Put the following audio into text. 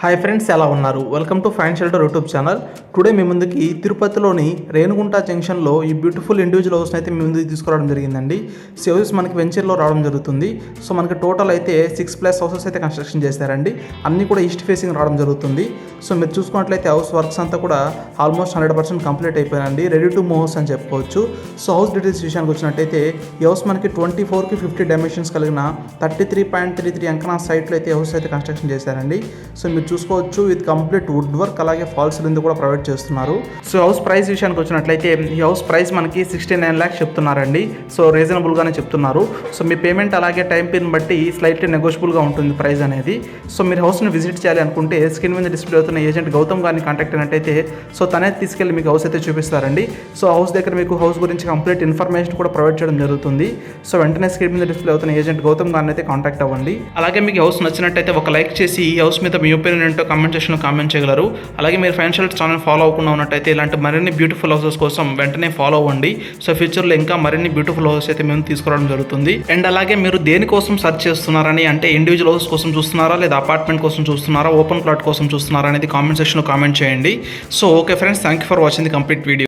Hi friends, ఎలా ఉన్నారు? Welcome to fine shelter YouTube channel. Today మీ ముందుకి తిరుపతిలోని రేణుగుంట జంక్షన్లో ఈ బ్యూటిఫుల్ ఇండివిజువల్ హౌస్ని అయితే మీ ముందుకు తీసుకురావడం జరిగిందండి. హౌసెస్ మనకి వెంచర్లో రావడం జరుగుతుంది. సో మనకి టోటల్ అయితే 6+ హౌసెస్ అయితే కన్స్ట్రక్షన్ చేశారండి. అన్నీ కూడా ఈస్ట్ ఫేసింగ్ రావడం జరుగుతుంది. సో మీరు చూసుకున్నట్లయితే హౌస్ వర్క్స్ అంతా కూడా ఆల్మోస్ట్ 100% కంప్లీట్ అయిపోయాయండి. రెడీ టు మూవ్ హౌస్ అని చెప్పుకోవచ్చు. సో హౌస్ డీటెయిల్స్ విషయానికి వచ్చినట్టయితే ఈ హౌస్ మనకి 24కి 50 డైమెన్షన్స్ కలిగిన 33.33 అంకనా సైట్లో అయితే హౌస్ అయితే కన్స్ట్రక్షన్ చేశారండి. సో మీరు చూసుకోవచ్చు, విత్ కంప్లీట్ వుడ్ వర్క్ అలాగే ఫాల్ సీలింగ్ కూడా ప్రొవైడ్ చేస్తున్నారు. సో హౌస్ ప్రైస్ విషయానికి వచ్చినట్లయితే ఈ హౌస్ ప్రైస్ మనకి 69 lakhs చెప్తున్నారండి. సో రీజనబుల్గానే చెప్తున్నారు. సో మీ పేమెంట్ అలాగే టైం పిన్ బట్టి స్లైట్లీ నెగోషియబుల్గా ఉంటుంది ప్రైస్ అనేది. సో మీరు హౌస్ని విజిట్ చేయాలి అనుకుంటే స్క్రీన్ మీద డిస్ప్లే అవుతున్న ఏజెంట్ గౌతమ్ గారిని కాంటాక్ట్ అయినట్టయితే సో తనే తీసుకెళ్ళి మీకు హౌస్ అయితే చూపిస్తారండి. సో హౌస్ దగ్గర మీకు హౌస్ గురించి కంప్లీట్ ఇన్ఫర్మేషన్ కూడా ప్రొవైడ్ చేయడం జరుగుతుంది. సో వెంటనే స్క్రీన్ మీద డిస్ప్లే అవుతున్న ఏజెంట్ గౌతమ్ గారిని అయితే కాంటాక్ట్ అవ్వండి. అలాగే మీకు హౌస్ నచ్చినట్టయితే ఒక లైక్ చేసి ఈ హౌస్ మీద మీ ఒపీనియన్ ఏంటో కామెంట్ సెక్షన్లో కామెంట్ చేయగలరు. అలాగే మీరు ఫైనాన్షియల్ ఛానల్ ఫాలో అవ్వకుండా ఉన్నట్టయితే ఇలాంటి మరిన్ని బ్యూటిఫుల్ హౌసెస్ కోసం వెంటనే ఫాలో అవ్వండి. సో ఫ్యూచర్లో ఇంకా మరిన్ని బ్యూటిఫుల్ హౌసెస్ అయితే మేము తీసుకురావడం జరుగుతుంది. అండ్ అలాగే మీరు దేనికోసం సర్చ్ చేస్తున్నారని, అంటే ఇండివిజువల్ హౌస్ కోసం చూస్తున్నారా లేదా అపార్ట్మెంట్ కోసం చూస్తున్నారా, ఓపెన్ ప్లాట్ కోసం చూస్తున్నారా అనేది కామెంట్ సెక్షన్లో కామెంట్ చేయండి. So okay friends, thank you for watching the complete video.